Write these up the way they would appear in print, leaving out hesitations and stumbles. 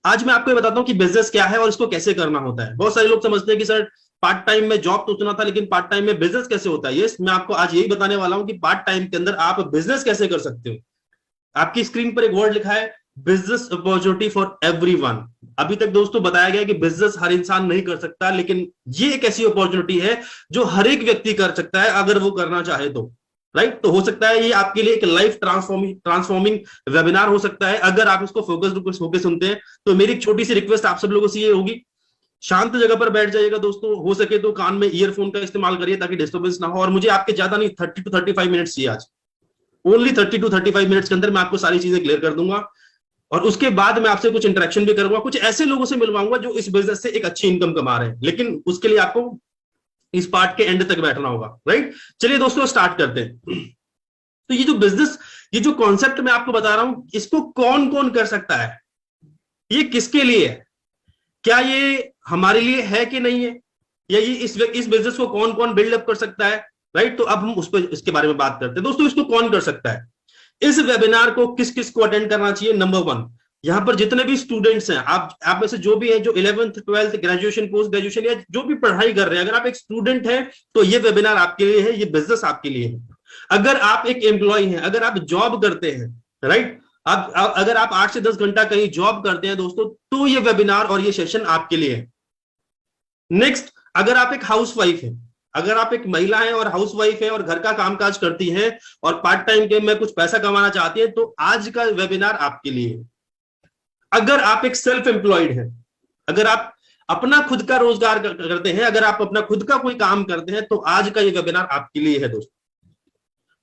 आज मैं आपको ये बताता हूँ कि बिजनेस क्या है और इसको कैसे करना होता है। बहुत सारे लोग समझते हैं कि सर पार्ट टाइम में जॉब तो सुना था, लेकिन पार्ट टाइम में बिजनेस कैसे होता है। ये मैं आपको आज यही बताने वाला हूं कि पार्ट टाइम के अंदर आप बिजनेस कैसे कर सकते हो। आपकी स्क्रीन पर एक वर्ड लिखा है, बिजनेस अपॉर्चुनिटी फॉर एवरीवन। अभी तक दोस्तों बताया गया कि बिजनेस हर इंसान नहीं कर सकता, लेकिन ये एक ऐसी अपॉर्चुनिटी है जो हर एक व्यक्ति कर सकता है अगर वो करना चाहे तो। राइट, तो हो सकता है ये आपके लिए एक लाइफ ट्रांसफॉर्मिंग वेबिनार हो सकता है अगर आप इसको फोकस होकर सुनते हैं। तो मेरी एक छोटी सी रिक्वेस्ट आप सब लोगों से ये होगी, शांत जगह पर बैठ जाइएगा दोस्तों, हो सके तो कान में ईयरफोन का इस्तेमाल करिए ताकि डिस्टर्बेंस ना हो। और मुझे आपके ज्यादा नहीं, 30 to 35 मिनट्स चाहिए आज। ओनली 30 to 35 मिनट्स के अंदर मैं आपको सारी चीजें क्लियर कर दूंगा और उसके बाद मैं आपसे कुछ इंटरेक्शन भी करूंगा, कुछ ऐसे लोगों से मिलवाऊंगा जो इस बिजनेस से एक अच्छी इनकम कमा रहे हैं। लेकिन उसके लिए आपको इस पार्ट के एंड तक बैठना होगा। राइट, चलिए दोस्तों स्टार्ट करते हैं। तो ये जो बिजनेस, ये जो कॉन्सेप्ट मैं आपको बता रहा हूं, इसको कौन कौन कर सकता है, ये किसके लिए है, क्या ये हमारे लिए है कि नहीं है, या ये इस बिजनेस को कौन कौन बिल्डअप कर सकता है। राइट, तो अब हम उस पर इसके बारे में बात करते हैं। दोस्तों इसको कौन कर सकता है, इस वेबिनार को किस किस को अटेंड करना चाहिए। नंबर 1, यहां पर जितने भी स्टूडेंट्स हैं, आप में से जो भी है, जो 11th 12th graduation post graduation या जो भी पढ़ाई कर रहे हैं, अगर आप एक स्टूडेंट हैं तो ये वेबिनार आपके लिए है, ये बिजनेस आपके लिए है। अगर आप एक एम्प्लॉय हैं, अगर आप जॉब करते हैं, राइट, अगर आप 8 से 10 घंटा कहीं जॉब करते हैं दोस्तों, तो ये वेबिनार और ये सेशन आपके लिए है। नेक्स्ट, अगर आप एक हाउसवाइफ है, अगर आप एक महिला है और हाउसवाइफ है और घर का कामकाज करती है और पार्ट टाइम के में कुछ पैसा कमाना चाहती है, तो आज का वेबिनार आपके लिए है। अगर आप एक सेल्फ एम्प्लॉयड है, अगर आप अपना खुद का रोजगार करते हैं, अगर आप अपना खुद का कोई काम करते हैं, तो आज का ये वेबिनार आपके लिए है दोस्तों।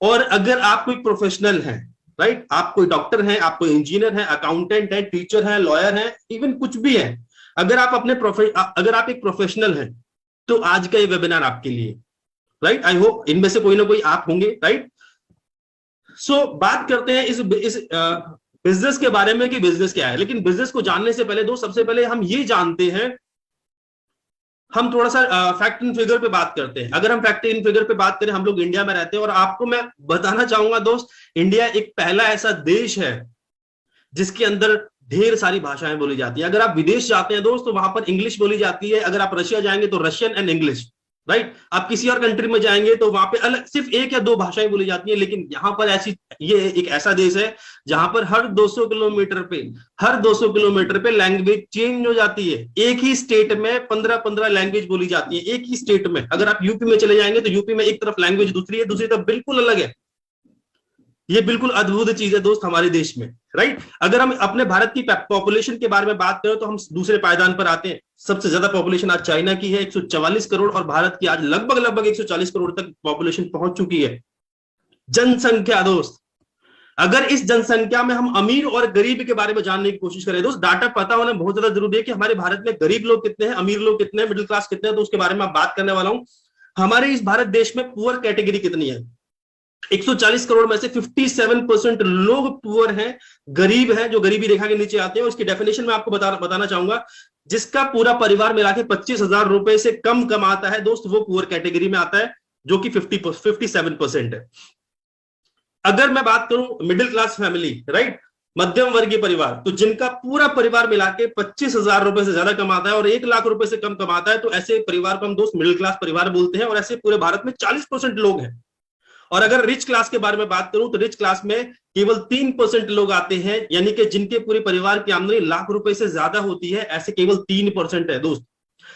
और अगर आप कोई प्रोफेशनल हैं, राइट, आप कोई डॉक्टर हैं, आप कोई इंजीनियर हैं, अकाउंटेंट है, टीचर है, लॉयर है, इवन कुछ भी है, अगर आप अगर आप एक प्रोफेशनल हैं, तो आज का ये वेबिनार आपके लिए। राइट, आई होप इनमें से कोई ना कोई आप होंगे। राइट, सो बात करते हैं इस बिजनेस के बारे में कि बिजनेस क्या है। लेकिन बिजनेस को जानने से पहले दोस्त, सबसे पहले हम ये जानते हैं, हम थोड़ा सा फैक्ट एंड फिगर पे बात करते हैं। अगर हम फैक्ट एंड फिगर पे बात करें, हम लोग इंडिया में रहते हैं और आपको मैं बताना चाहूंगा दोस्त, इंडिया एक पहला ऐसा देश है जिसके अंदर ढेर सारी भाषाएं बोली जाती है। अगर आप विदेश जाते हैं दोस्त, तो वहां पर इंग्लिश बोली जाती है। अगर आप रशिया जाएंगे तो रशियन एंड इंग्लिश। राइट, आप किसी और कंट्री में जाएंगे तो वहां पे अलग सिर्फ 1 या 2 भाषाएं बोली जाती है। लेकिन यहाँ पर ये एक ऐसा देश है जहां पर हर 200 किलोमीटर पे लैंग्वेज चेंज हो जाती है। एक ही स्टेट में 15-15 लैंग्वेज बोली जाती है, एक ही स्टेट में। अगर आप यूपी में चले जाएंगे तो यूपी में एक तरफ लैंग्वेज दूसरी है, दूसरी तरफ बिल्कुल अलग है। ये बिल्कुल अद्भुत चीज है दोस्त हमारे देश में। राइट, अगर हम अपने भारत की पॉपुलेशन के बारे में बात करें तो हम दूसरे पायदान पर आते हैं। सबसे ज्यादा पॉपुलेशन आज चाइना की है, 144 करोड़, और भारत की आज लगभग 140 करोड़ तक पॉपुलेशन पहुंच चुकी है। जनसंख्या दोस्त, अगर इस जनसंख्या में हम अमीर और गरीब के बारे में जानने की कोशिश करें दोस्त, डाटा पता होना बहुत ज्यादा जरूरी है कि हमारे भारत में गरीब लोग कितने हैं, अमीर लोग कितने हैं, मिडिल क्लास कितने हैं। तो उसके बारे में मैं बात करने वाला हूं। हमारे इस भारत देश में पुअर कैटेगरी कितनी है। 140 करोड़ में से 57% लोग पुअर हैं, गरीब हैं, जो गरीबी रेखा के नीचे आते हैं। उसकी डेफिनेशन मैं आपको बताना चाहूंगा, जिसका पूरा परिवार मिला के 25,000 रुपए से कम कमाता है दोस्त, वो पुअर कैटेगरी में आता है, जो कि 57% है। अगर मैं बात करूं मिडिल क्लास फैमिली, राइट, मध्यम वर्गीय परिवार, तो जिनका पूरा परिवार मिला के 25,000 रुपए से ज्यादा कमाता है और 1 लाख रुपए से कम कमाता है, तो ऐसे परिवार को हम दोस्त मिडिल क्लास परिवार बोलते हैं। और ऐसे पूरे भारत में 40% लोग हैं। और अगर रिच क्लास के बारे में बात करूं तो रिच क्लास में केवल 3% लोग आते हैं, यानी कि जिनके पूरे परिवार की आमदनी लाख रुपए से ज्यादा होती है, ऐसे केवल 3% है दोस्त।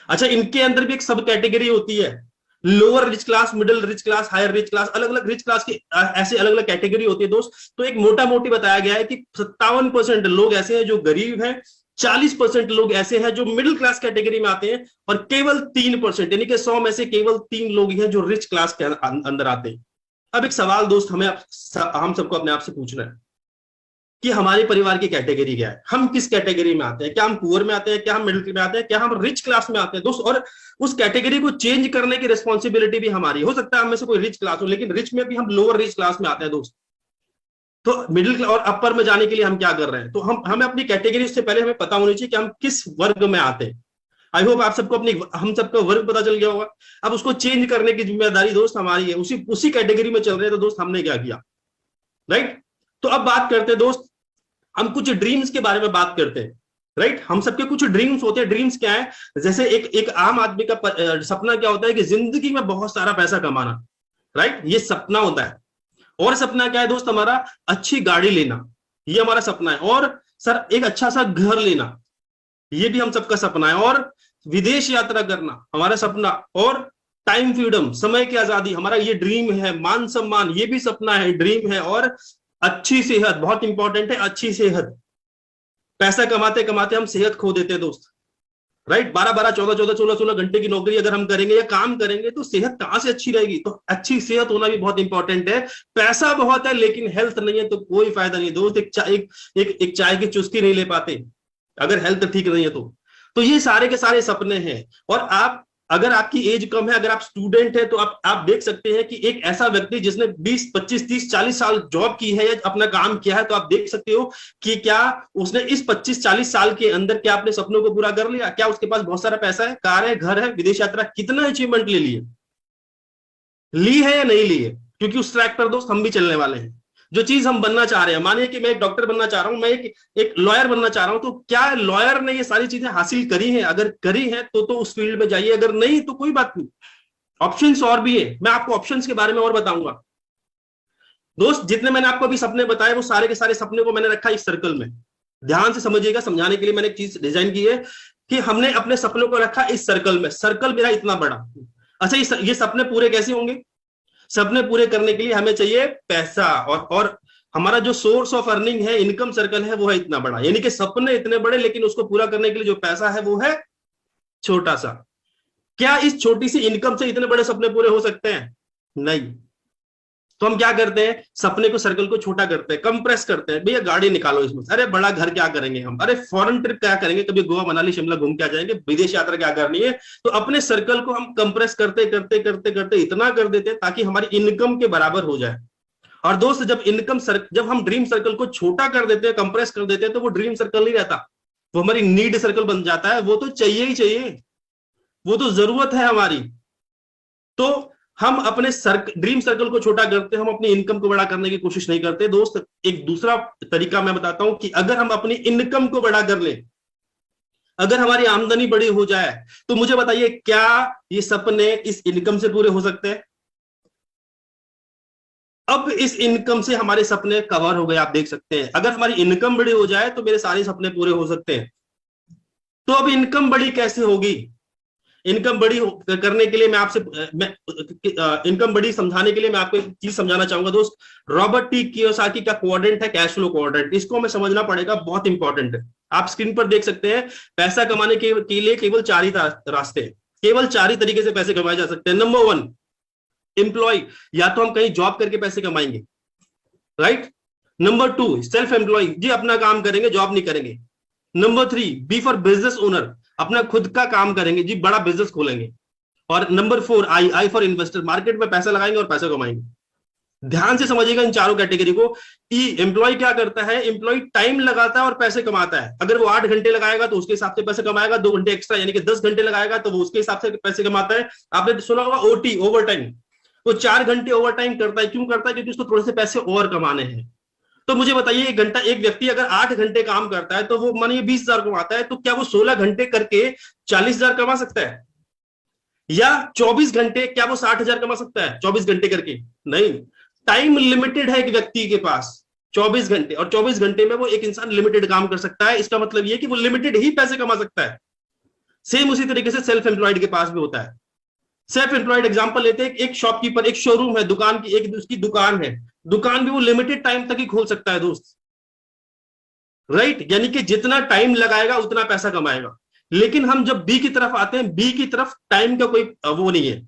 अच्छा, इनके अंदर भी एक सब कैटेगरी होती है, lower rich class, middle rich class, higher rich class, अलग अलग रिच क्लास की ऐसे अलग अलग कैटेगरी होती है दोस्त। तो एक मोटा मोटी बताया गया है कि 57% लोग ऐसे हैं जो गरीब हैं, 40% लोग ऐसे हैं जो मिडिल क्लास कैटेगरी में आते हैं, और केवल 3% यानी कि 100 में से केवल 3 लोग हैं जो रिच क्लास के अंदर आते हैं। अब एक सवाल दोस्त हम सबको अपने आप से पूछना है कि हमारे परिवार की कैटेगरी क्या है, हम किस कैटेगरी में आते हैं, क्या हम पुअर में आते हैं, क्या हम मिडिल में आते हैं, क्या हम रिच क्लास में आते हैं दोस्त। और उस कैटेगरी को चेंज करने की रिस्पॉन्सिबिलिटी भी हमारी। हो सकता है हम में से कोई रिच क्लास हो, लेकिन रिच में भी हम लोअर रिच क्लास में आते हैं दोस्त। तो मिडिल और अपर में जाने के लिए हम क्या कर रहे हैं, तो हमें अपनी कैटेगरी से पहले हमें पता होनी चाहिए कि हम किस वर्ग में आते हैं। आई होप आप सबको हम सबका वर्ग पता चल गया होगा। अब उसको चेंज करने की जिम्मेदारी दोस्त हमारी है। उसी कैटेगरी में चल रहे हैं, तो दोस्त हमने क्या किया। राइट, तो अब बात करते हैं दोस्त, हम कुछ ड्रीम्स के बारे में बात करते हैं। राइट। हम सबके कुछ ड्रीम्स होते हैं। ड्रीम्स क्या है? जैसे एक आम आदमी का सपना क्या होता है कि जिंदगी में बहुत सारा पैसा कमाना, राइट, ये सपना होता है। और सपना क्या है दोस्त हमारा? अच्छी गाड़ी लेना, ये हमारा सपना है। और सर एक अच्छा सा घर लेना, ये भी हम सबका सपना है। और विदेश यात्रा करना हमारा सपना। और टाइम फ्रीडम, समय की आजादी, हमारा ये ड्रीम है। मान सम्मान, ये भी सपना है, ड्रीम है। और अच्छी सेहत, बहुत इंपॉर्टेंट है, अच्छी सेहत। पैसा कमाते कमाते हम सेहत खो देते हैं दोस्त, राइट। 12-12, 14-14, 16-16 घंटे की नौकरी अगर हम करेंगे या काम करेंगे तो सेहत कहां से अच्छी रहेगी? तो अच्छी सेहत होना भी बहुत इंपॉर्टेंट है। पैसा बहुत है लेकिन हेल्थ नहीं है तो कोई फायदा नहीं दोस्त। एक चाय की चुस्की नहीं ले पाते अगर हेल्थ ठीक नहीं है तो ये सारे के सारे सपने हैं। और आप, अगर आपकी एज कम है, अगर आप स्टूडेंट है, तो आप देख सकते हैं कि एक ऐसा व्यक्ति जिसने 20, 25, 30, 40 साल जॉब की है या अपना काम किया है, तो आप देख सकते हो कि क्या उसने इस 25, 40 साल के अंदर क्या अपने सपनों को पूरा कर लिया? क्या उसके पास बहुत सारा पैसा है, कार है, घर है, विदेश यात्रा, कितना अचीवमेंट ले लिए, ली है या नहीं ली है? क्योंकि उस ट्रैक पर दोस्त हम भी चलने वाले हैं। जो चीज हम बनना चाह रहे हैं, मानिए कि मैं एक डॉक्टर बनना चाह रहा हूं, मैं एक लॉयर बनना चाह रहा हूं, तो क्या लॉयर ने ये सारी चीजें हासिल करी हैं? अगर करी है तो उस फील्ड में जाइए, अगर नहीं तो कोई बात नहीं, ऑप्शंस और भी है। मैं आपको ऑप्शंस के बारे में और बताऊंगा दोस्त। जितने मैंने आपको अभी सपने बताए वो सारे के सारे सपने को मैंने रखा इस सर्कल में। ध्यान से समझिएगा, समझाने के लिए मैंने एक चीज डिजाइन की है कि हमने अपने सपनों को रखा इस सर्कल में। सर्कल मेरा इतना बड़ा। अच्छा, ये सपने पूरे कैसे होंगे? सपने पूरे करने के लिए हमें चाहिए पैसा। और हमारा जो सोर्स ऑफ अर्निंग है, इनकम सर्कल है, वो है इतना बड़ा। यानी कि सपने इतने बड़े लेकिन उसको पूरा करने के लिए जो पैसा है वो है छोटा सा। क्या इस छोटी सी इनकम से इतने बड़े सपने पूरे हो सकते हैं? नहीं। तो हम क्या करते हैं? सपने को, सर्कल को छोटा करते हैं, कंप्रेस करते हैं। भैया गाड़ी निकालो इसमें, अरे बड़ा घर क्या करेंगे हम, अरे फॉरेन ट्रिप क्या करेंगे, कभी गोवा, मनाली, शिमला घूम के आ जाएंगे, विदेश यात्रा क्या करनी है। तो अपने सर्कल को हम कंप्रेस करते करते करते करते इतना कर देते हैं ताकि हमारी इनकम के बराबर हो जाए। और दोस्त जब हम ड्रीम सर्कल को छोटा कर देते हैं, कंप्रेस कर देते हैं, तो वो ड्रीम सर्कल नहीं रहता, वो हमारी नीड सर्कल बन जाता है। वो तो चाहिए ही चाहिए, वो तो जरूरत है हमारी। तो हम अपने ड्रीम सर्कल को छोटा करते हैं, हम अपनी इनकम को बड़ा करने की कोशिश नहीं करते दोस्त। एक दूसरा तरीका मैं बताता हूं कि अगर हम अपनी इनकम को बड़ा कर लें, अगर हमारी आमदनी बड़ी हो जाए, तो मुझे बताइए क्या ये सपने इस इनकम से पूरे हो सकते हैं? अब इस इनकम से हमारे सपने कवर हो गए, आप देख सकते हैं। अगर हमारी इनकम बड़ी हो जाए तो मेरे सारे सपने पूरे हो सकते हैं। तो अब इनकम बड़ी कैसे होगी? इनकम बड़ी करने के लिए मैं इनकम बड़ी समझाने के लिए मैं आपको एक चीज समझाना चाहूंगा दोस्त। रॉबर्ट टी कियोसाकी का क्वाड्रेंट है कैश फ्लो क्वाड्रेंट, इसको हमें समझना पड़ेगा, बहुत इंपॉर्टेंट है। आप स्क्रीन पर देख सकते हैं, पैसा कमाने के लिए केवल 4 ही रास्ते हैं, केवल 4 ही तरीके से पैसे कमाए जा सकते हैं। नंबर 1, एम्प्लॉय, या तो हम कहीं जॉब करके पैसे कमाएंगे, राइट। नंबर 2, सेल्फ एम्प्लॉय, जी अपना काम करेंगे, जॉब नहीं करेंगे। Number 3, B for business owner, अपना खुद का काम करेंगे, जी बड़ा बिजनेस खोलेंगे। और number 4, I for investor, market में पैसा लगाएंगे और पैसा कमाएंगे। ध्यान से समझिएगा इन चारों कैटेगरी को। एम्प्लॉय क्या करता है? एम्प्लॉय टाइम लगाता है और पैसे कमाता है। अगर वो 8 घंटे लगाएगा तो उसके हिसाब से पैसे कमाएगा, 2 घंटे एक्स्ट्रा यानी कि 10 घंटे लगाएगा तो वो उसके हिसाब से पैसे कमाता है। आपने सुना होगा ओटी, ओवर टाइम, वो 4 घंटे ओवर टाइम करता है। क्यों करता है? क्योंकि उसको थोड़े से पैसे और कमाने हैं। तो मुझे बताइए, एक व्यक्ति अगर 8 घंटे काम करता है तो वो मानिए 20,000 कमाता है, तो क्या वो 16 घंटे करके 40,000 कमा सकता है? या 24 घंटे, क्या वो 60,000 कमा सकता है 24 घंटे करके? नहीं। टाइम लिमिटेड है एक व्यक्ति के पास 24 घंटे, और 24 घंटे में वो एक इंसान लिमिटेड काम कर सकता है। इसका मतलब ये कि वो लिमिटेड ही पैसे कमा सकता है। सेम उसी तरीके से सेल्फ एम्प्लॉयड के पास भी होता है। सेल्फ एम्प्लॉयड एग्जांपल लेते हैं, एक शॉपकीपर, एक शोरूम है, दुकान की, एक उसकी दुकान है, दुकान भी वो लिमिटेड टाइम तक ही खोल सकता है दोस्त, राइट। यानी कि जितना टाइम लगाएगा उतना पैसा कमाएगा। लेकिन हम जब बी की तरफ आते हैं, बी की तरफ टाइम का कोई वो नहीं है।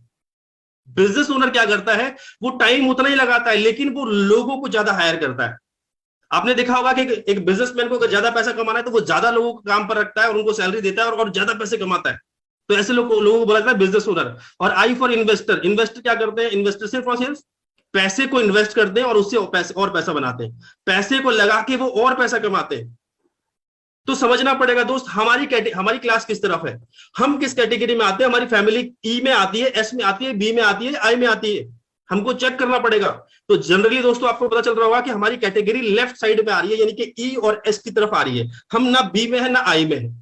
बिजनेस ओनर क्या करता है? वो टाइम उतना ही लगाता है लेकिन वो लोगों को ज्यादा हायर करता है। आपने देखा होगा कि एक बिजनेसमैन को अगर ज्यादा पैसा कमाना है तो वो ज्यादा लोगों को काम पर रखता है और उनको सैलरी देता है और ज्यादा पैसे कमाता है। तो ऐसे लोगों को बोला जाता है बिजनेस ओनर। और आई फॉर इन्वेस्टर, इन्वेस्टर क्या करते हैं? इन्वेस्टर सिर्फ और सिर्फ पैसे को इन्वेस्ट करते हैं और उससे और पैसा बनाते हैं, पैसे को लगा के वो और पैसा कमाते हैं। तो समझना पड़ेगा दोस्त, हमारी क्लास किस तरफ है, हम किस कैटेगरी में आते हैं। हमारी फैमिली ई में आती है, एस में आती है, बी में आती है, आई में आती है। हमको चेक करना पड़ेगा। तो जनरली दोस्तों आपको पता चल रहा होगा कि हमारी कैटेगरी लेफ्ट साइड में आ रही है, यानी कि ई और एस की तरफ आ रही है। हम ना बी में है ना आई में है।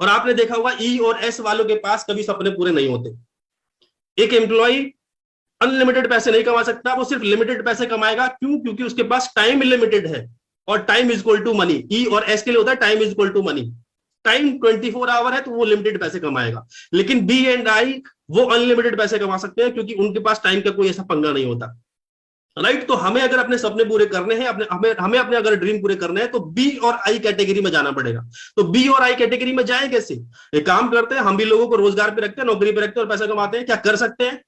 और आपने देखा होगा ई और एस वालों के पास कभी सपने पूरे नहीं होते। एक एम्प्लॉय अनलिमिटेड पैसे नहीं कमा सकता, वो सिर्फ लिमिटेड पैसे कमाएगा। क्यों? क्योंकि उसके पास टाइम लिमिटेड है, और time is equal to money. E और एस के लिए होता है time is equal to money. Time 24 hour है तो वो लिमिटेड पैसे कमाएगा। लेकिन बी एंड आई वो अनलिमिटेड पैसे कमा सकते हैं, क्योंकि उनके पास टाइम का कोई ऐसा पंगा नहीं होता। राइट? तो हमें अगर अपने सपने पूरे करने हैं, हमें अपने अगर ड्रीम पूरे करने हैं, तो बी और आई कैटेगरी में जाना पड़ेगा। तो बी और आई कैटेगरी में जाए कैसे? एक काम करते हैं, हम भी लोगों को रोजगार पे रखते हैं, नौकरी पे रखते हैं और पैसा कमाते हैं। क्या कर सकते हैं?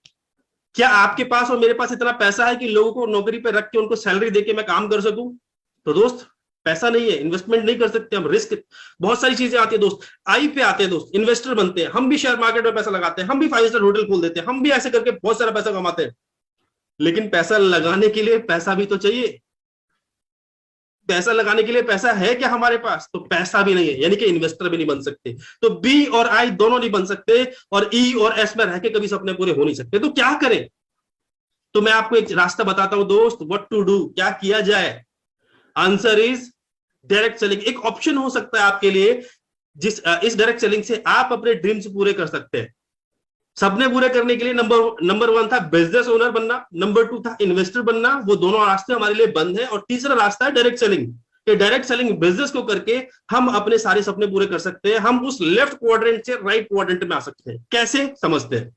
क्या आपके पास और मेरे पास इतना पैसा है कि लोगों को नौकरी पे रख के उनको सैलरी देके मैं काम कर सकूं? तो दोस्त पैसा नहीं है, इन्वेस्टमेंट नहीं कर सकते हम, रिस्क, बहुत सारी चीजें आती है दोस्त। आई पे आते हैं दोस्त, इन्वेस्टर बनते हैं, हम भी शेयर मार्केट में पैसा लगाते हैं, हम भी 5 स्टार होटल खोल देते हैं, हम भी ऐसे करके बहुत सारा पैसा कमाते हैं। लेकिन पैसा लगाने के लिए पैसा भी तो चाहिए। पैसा लगाने के लिए पैसा है क्या हमारे पास? तो पैसा भी नहीं है, यानी कि इन्वेस्टर भी नहीं बन सकते। तो बी और आई दोनों नहीं बन सकते, और ई और एस में रह के कभी सपने पूरे हो नहीं सकते। तो क्या करें? तो मैं आपको एक रास्ता बताता हूं दोस्त, व्हाट टू डू, क्या किया जाए। Answer is direct selling. एक ऑप्शन हो सकता है आपके लिए, इस डायरेक्ट सेलिंग से आप अपने ड्रीम्स पूरे कर सकते हैं। सपने पूरे करने के लिए नंबर 1 था बिजनेस ओनर बनना, नंबर 2 था इन्वेस्टर बनना। वो दोनों रास्ते हमारे लिए बंद है, और तीसरा रास्ता है direct selling. Direct selling business को करके हम अपने सारे सपने पूरे कर सकते हैं। हम उस लेफ्ट क्वाड्रेंट से राइट क्वाड्रेंट में आ सकते हैं। कैसे? समझते हैं।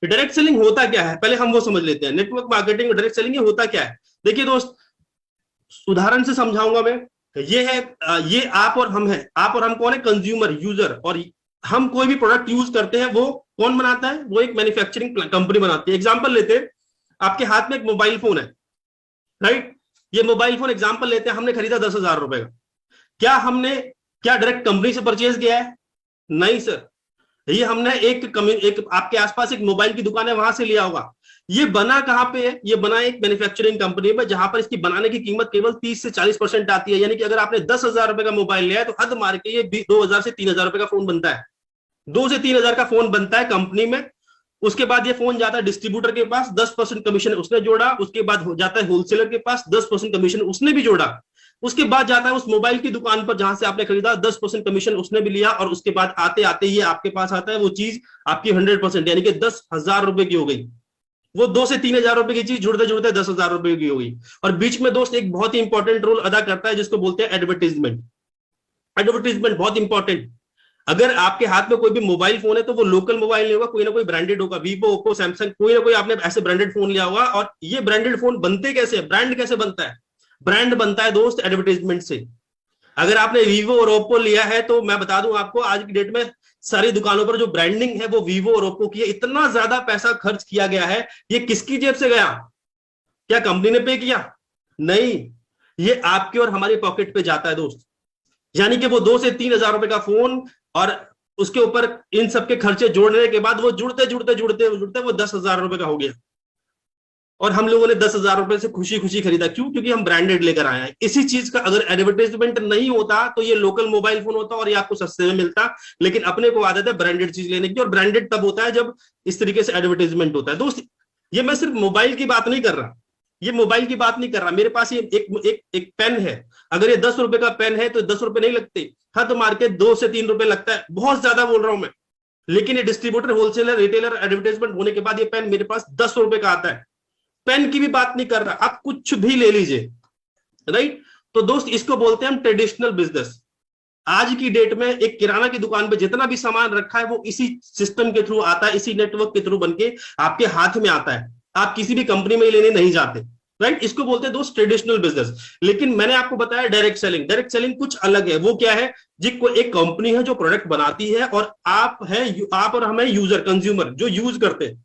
डायरेक्ट सेलिंग होता क्या है, पहले हम वो समझ लेते हैं। नेटवर्क मार्केटिंग और डायरेक्ट सेलिंग होता क्या है? देखिए दोस्त, उदाहरण से समझाऊंगा मैं। ये है, ये आप और हम है। आप और हम कौन है? Consumer, user. और हम कोई भी प्रोडक्ट यूज करते हैं, वो कौन बनाता है? वो एक मैन्युफैक्चरिंग कंपनी बनाती है। एग्जांपल लेते हैं, आपके हाथ में एक मोबाइल फोन है, राइट? ये मोबाइल फोन एग्जांपल लेते हैं, हमने खरीदा 10,000 रुपए का। क्या डायरेक्ट कंपनी से परचेज किया है? नहीं सर। ये हमने एक आपके आसपास एक मोबाइल की दुकान है, वहां से लिया होगा। ये बना कहां पे है? ये बना एक मैन्युफैक्चरिंग कंपनी में, जहां पर इसकी बनाने की कीमत केवल 30 से 40% आती है। यानी कि अगर आपने 10,000 रुपए का मोबाइल लिया है, तो हद मार के ये 2,000 से 3,000 रुपए का फोन बनता है। 2 से 3,000 का फोन बनता है कंपनी में। उसके बाद ये फोन जाता है डिस्ट्रीब्यूटर के पास, 10% कमीशन उसने जोड़ा। उसके बाद हो जाता है होलसेलर के पास, 10% कमीशन उसने भी जोड़ा। उसके बाद जाता है उस मोबाइल की दुकान पर जहां से आपने खरीदा, 10% कमीशन उसने भी लिया। और उसके बाद आते आते ये आपके पास आता है, वो चीज आपकी 100%, यानी कि 10,000 रुपए की हो गई। वो 2 से 3,000 रुपए की चीज जुड़ते जुड़ते 10,000 रुपए की हो गई। और बीच में दोस्त एक बहुत ही इंपॉर्टेंट रोल अदा करता है, जिसको बोलते हैं एडवर्टीजमेंट। एडवर्टीजमेंट बहुत इंपॉर्टेंट। अगर आपके हाथ में कोई भी मोबाइल फोन है, तो वो लोकल मोबाइल नहीं होगा, कोई ना कोई ब्रांडेड होगा। वीवो, ओप्पो, सैमसंग, कोई ना कोई आपने ऐसे ब्रांडेड फोन लिया होगा। और ये ब्रांडेड फोन बनते कैसे? ब्रांड कैसे बनता है? ब्रांड बनता है दोस्त एडवर्टीजमेंट से। अगर आपने वीवो और ओप्पो लिया है, तो मैं बता दूं आपको, आज की डेट में सारी दुकानों पर जो ब्रांडिंग है वो वीवो और ओप्पो की है। इतना ज्यादा पैसा खर्च किया गया है, ये किसकी जेब से गया? क्या कंपनी ने पे किया? नहीं, ये आपके और हमारे पॉकेट पे जाता है दोस्त। यानी कि वो 2 से 3,000 रुपए का फोन, और उसके ऊपर इन सबके खर्चे जोड़ने के बाद वो जुड़ते जुड़ते जुड़ते जुड़ते वो 10,000 रुपए का हो गया। और हम लोगों ने 10,000 रुपए से खुशी खुशी खरीदा। क्यों? क्योंकि हम ब्रांडेड लेकर आए हैं। इसी चीज का अगर एडवर्टाइजमेंट नहीं होता, तो ये लोकल मोबाइल फोन होता और ये आपको सस्ते में मिलता। लेकिन अपने को आदत है ब्रांडेड चीज लेने की, और ब्रांडेड तब होता है जब इस तरीके से एडवर्टाइजमेंट होता है। दोस्त, ये मैं सिर्फ मोबाइल की बात नहीं कर रहा, ये मोबाइल की बात नहीं कर रहा। मेरे पास ये एक पेन है, अगर ये 10 रुपए का पेन है, तो 10 रुपए नहीं लगते, हद मार के 2 से 3 रुपए लगता है। बहुत ज्यादा बोल रहा हूं मैं। लेकिन ये डिस्ट्रीब्यूटर, होलसेलर, रिटेलर, एडवर्टाइजमेंट होने के बाद ये पेन मेरे पास 10 रुपए का आता है। पेन की भी बात नहीं कर रहा, आप कुछ भी ले लीजिए, राइट? तो दोस्त, इसको बोलते हैं हम ट्रेडिशनल बिजनेस। आज की डेट में एक किराना की दुकान पे जितना भी सामान रखा है, वो इसी सिस्टम के थ्रू आता है, इसी नेटवर्क के थ्रू बनके आपके हाथ में आता है। आप किसी भी कंपनी में लेने नहीं जाते, राइट? इसको बोलते हैं दोस्त ट्रेडिशनल बिजनेस। लेकिन मैंने आपको बताया डायरेक्ट सेलिंग। डायरेक्ट सेलिंग कुछ अलग है। वो क्या है? जिसको एक कंपनी है जो प्रोडक्ट बनाती है, और आप और हम है यूजर, कंज्यूमर, जो यूज करते हैं।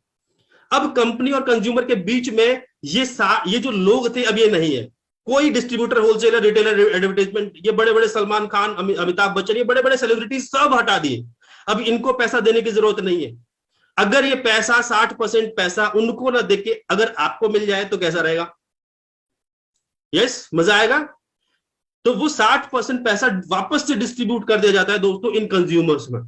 अब कंपनी और कंज्यूमर के बीच में ये जो लोग थे, अब ये नहीं है। कोई डिस्ट्रीब्यूटर, होलसेलर, रिटेलर, एडवर्टाइजमेंट, ये बड़े बड़े सलमान खान, अमिताभ बच्चन, ये बड़े बड़े सेलिब्रिटी सब हटा दिए। अब इनको पैसा देने की जरूरत नहीं है। अगर ये पैसा 60% पैसा उनको ना देके अगर आपको मिल जाए, तो कैसा रहेगा? यस, मजा आएगा। तो वो 60% पैसा वापस से डिस्ट्रीब्यूट कर दिया जाता है दोस्तों इन कंज्यूमर्स में।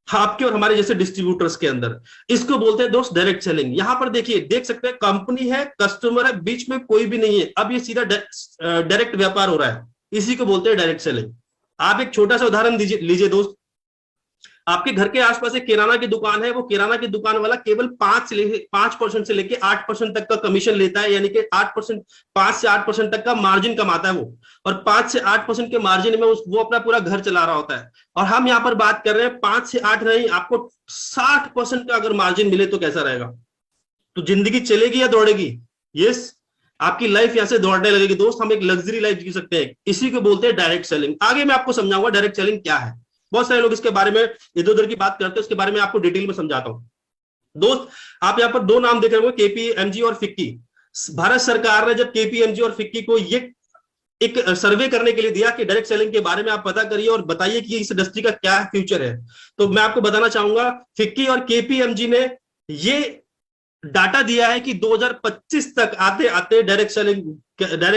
आपके और हमारे जैसे डिस्ट्रीब्यूटर्स के अंदर। इसको बोलते हैं दोस्त डायरेक्ट सेलिंग। यहां पर देखिए, देख सकते हैं कंपनी है, कस्टमर है, बीच में कोई भी नहीं है, अब ये सीधा डायरेक्ट व्यापार हो रहा है, इसी को बोलते हैं डायरेक्ट सेलिंग। आप एक छोटा सा उदाहरण लीजिए दोस्त, आपके घर के आसपास एक किराना की दुकान है, वो किराना की दुकान वाला केवल 5% से लेके 8% तक का कमीशन लेता है, यानी कि 8%, 5 से 8% तक का मार्जिन कमाता है वो, और 5 से 8% के मार्जिन में वो अपना पूरा घर चला रहा होता है। और हम यहाँ पर बात कर रहे हैं 5 से 8 नहीं, आपको 60% का अगर मार्जिन मिले तो कैसा रहेगा? तो जिंदगी चलेगी या दौड़ेगी? यस, आपकी लाइफ यहां से दौड़ने लगेगी दोस्त, हम एक लग्जरी लाइफ जी सकते हैं। इसी को बोलते हैं डायरेक्ट सेलिंग। आगे मैं आपको समझाऊंगा डायरेक्ट सेलिंग क्या है। बहुत सारे लोग इसके बारे में इधर उधर की बात करते हैं, उसके बारे में आपको डिटेल में समझाता हूं। दोस्त, आप यहां पर दो नाम देख रहे होंगे, केपीएमजी और फिक्की। भारत सरकार ने जब केपीएमजी और फिक्की को ये एक सर्वे करने के लिए दिया कि डायरेक्ट सेलिंग के बारे में आप पता करिए और बताइए कि इस इंडस्ट्री का क्या फ्यूचर है, तो मैं आपको बताना चाहूंगा, फिक्की और केपीएमजी ने ये डाटा दिया है कि 2025 तक आते आते डायरेक्ट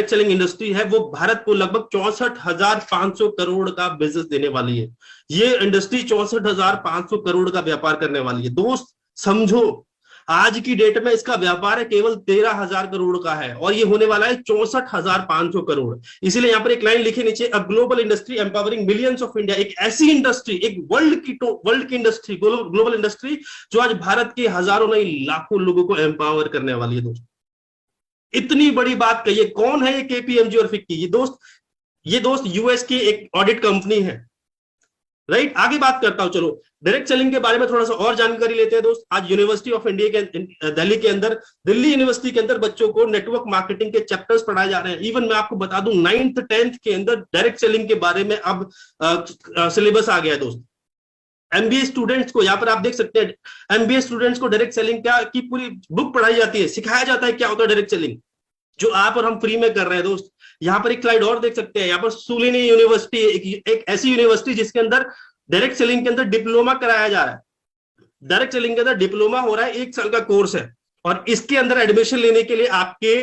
सेलिंग इंडस्ट्री है वो भारत को लगभग 64,500 करोड़ का बिजनेस देने वाली है। ये इंडस्ट्री 64,500 करोड़ का व्यापार करने वाली है। दोस्त समझो, आज की डेट में इसका व्यापार है केवल 13,000 करोड़ का है, और ये होने वाला है 64,500 करोड़। इसीलिए यहां पर एक लाइन लिखी नीचे, a global industry empowering millions of India. एक ऐसी इंडस्ट्री, एक वर्ल्ड की इंडस्ट्री, ग्लोबल इंडस्ट्री जो आज भारत के हजारों नहीं लाखों लोगों को एम्पावर करने वाली है। दोस्त, इतनी बड़ी बात कहिए, कौन है ये केपीएमजी और फिक्की? ये दोस्त यूएस की एक ऑडिट कंपनी है, राइट। आगे बात करता हूं, चलो डायरेक्ट सेलिंग के बारे में थोड़ा सा और जानकारी लेते हैं दोस्त। आज यूनिवर्सिटी ऑफ इंडिया के दिल्ली यूनिवर्सिटी के अंदर बच्चों को नेटवर्क मार्केटिंग के चैप्टर्स पढ़ाए जा रहे हैं। इवन मैं आपको बता दूं 9th 10th के अंदर डायरेक्ट सेलिंग के बारे में अब सिलेबस आ गया है दोस्त। एमबीए स्टूडेंट्स को, यहां पर आप देख सकते हैं, एमबीए स्टूडेंट्स को डायरेक्ट सेलिंग क्या की पूरी बुक पढ़ाई जाती है, सिखाया जाता है क्या होता है डायरेक्ट सेलिंग, जो आप और हम फ्री में कर रहे हैं दोस्त। यहाँ पर एक स्लाइड और देख सकते हैं, यहाँ पर सुलिनी यूनिवर्सिटी एक ऐसी यूनिवर्सिटी जिसके अंदर डायरेक्ट सेलिंग के अंदर डिप्लोमा कराया जा रहा है। डायरेक्ट सेलिंग के अंदर डिप्लोमा हो रहा है, 1 साल का कोर्स है, और इसके अंदर एडमिशन लेने के लिए आपके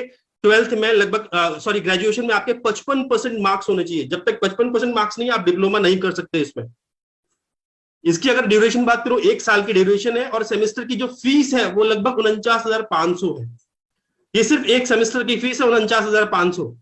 12th में लगभग ग्रेजुएशन में आपके 55% मार्क्स होने चाहिए। जब तक 55% मार्क्स नहीं, आप डिप्लोमा नहीं कर सकते इसमें। इसकी अगर ड्यूरेशन बात करो, 1 साल की ड्यूरेशन है, और सेमेस्टर की जो फीस है वो लगभग 49,500 है। ये सिर्फ एक सेमेस्टर की फीस है 49,500,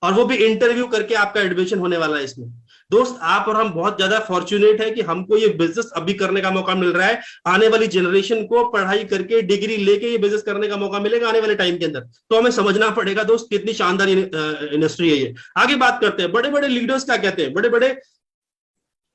और वो भी इंटरव्यू करके आपका एडमिशन होने वाला है इसमें। दोस्त, आप और हम बहुत ज्यादा फॉर्चुनेट है कि हमको ये बिजनेस अभी करने का मौका मिल रहा है। आने वाली जनरेशन को पढ़ाई करके डिग्री लेके ये बिजनेस करने का मौका मिलेगा आने वाले टाइम के अंदर। तो हमें समझना पड़ेगा दोस्त कितनी शानदार इंडस्ट्री है ये। आगे बात करते हैं, बड़े बड़े लीडर्स क्या कहते हैं, बड़े बड़े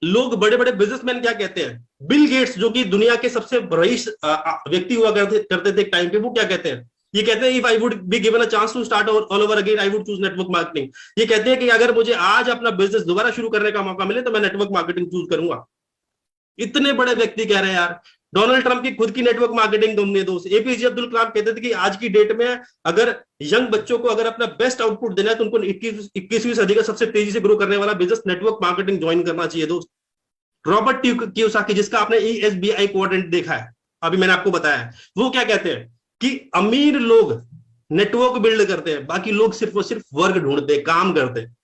लोग, बड़े बड़े बिजनेसमैन क्या कहते हैं। बिल गेट्स, जो कि दुनिया के सबसे रईस व्यक्ति हुआ करते थे एक टाइम पे, वो क्या कहते हैं? ये कहते हैं, if I would be given a chance to start all over again I would choose network marketing. ये कहते हैं कि अगर मुझे आज अपना बिजनेस दोबारा शुरू करने का मौका मिले तो मैं नेटवर्क मार्केटिंग चूज करूंगा। इतने बड़े व्यक्ति कह रहे हैं यार। डोनाल्ड ट्रंप की खुद की नेटवर्क मार्केटिंग कंपनी है दोस्त। एपीजे अब्दुल कलाम कहते थे कि आज की डेट में अगर यंग बच्चों को अगर अपना बेस्ट आउटपुट देना है तो उनको 21वीं सदी का सबसे तेजी से ग्रो करने वाला बिजनेस नेटवर्क मार्केटिंग ज्वाइन करना चाहिए दोस्त। रॉबर्ट कियोसाकी, जिसका आपने ESBI क्वाड्रेंट देखा है, अभी मैंने आपको बताया है, वो क्या कहते हैं कि अमीर लोग नेटवर्क बिल्ड करते हैं, बाकी लोग सिर्फ और सिर्फ वर्क ढूंढते हैं, काम करते हैं।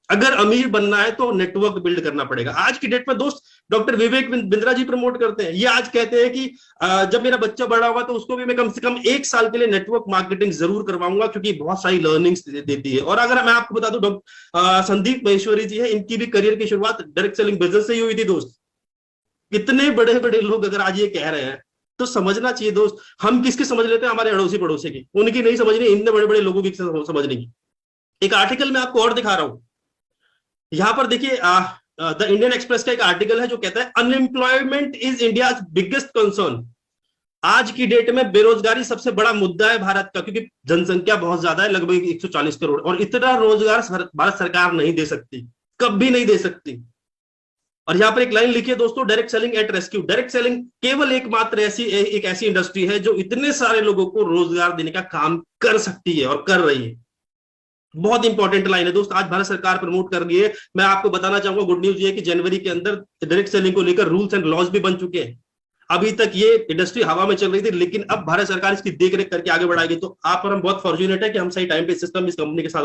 अगर अमीर बनना है तो नेटवर्क बिल्ड करना पड़ेगा। आज की डेट में दोस्त डॉक्टर विवेक बिंद्रा जी प्रमोट करते हैं। ये आज कहते हैं कि जब मेरा बच्चा बड़ा होगा तो उसको भी मैं कम से कम 1 साल के लिए नेटवर्क मार्केटिंग जरूर करवाऊंगा, क्योंकि बहुत सारी लर्निंग्स देती है। और अगर मैं आपको बता दूं, संदीप महेश्वरी जी है, इनकी भी करियर की शुरुआत डायरेक्ट सेलिंग बिजनेस से ही हुई थी दोस्त। इतने बड़े बड़े लोग अगर आज ये कह रहे हैं तो समझना चाहिए दोस्त, हम किसकी समझ लेते हैं, हमारे अड़ोसी पड़ोसी की, उनकी नहीं समझनी, इतने बड़े बड़े लोगों की समझने की। एक आर्टिकल मैं आपको और दिखा रहा हूं, यहां पर देखिए, द इंडियन एक्सप्रेस का एक आर्टिकल है जो कहता है unemployment is India biggest concern. आज की डेट में बेरोजगारी सबसे बड़ा मुद्दा है भारत का, क्योंकि जनसंख्या बहुत ज्यादा है, लगभग 140 करोड़, और इतना रोजगार भारत सरकार नहीं दे सकती, कभी नहीं दे सकती। और यहां पर एक लाइन लिखी है दोस्तों, direct selling at rescue. Direct selling केवल एकमात्र एक ऐसी इंडस्ट्री है जो इतने सारे लोगों को रोजगार देने का काम कर सकती है और कर रही है। बहुत इंपॉर्टेंट लाइन है दोस्त, आज भारत सरकार प्रमोट कर रही है। मैं आपको बताना चाहूंगा, गुड न्यूज ये है कि जनवरी के अंदर डायरेक्ट सेलिंग को लेकर रूल्स एंड लॉज भी बन चुके हैं। अभी तक ये इंडस्ट्री हवा में चल रही थी, लेकिन अब भारत सरकार इसकी देखरेख करके आगे बढ़ाएगी। तो आप और हम बहुत फॉर्चुनेट है कि हम सही टाइम पे सिस्टम इस कंपनी के साथ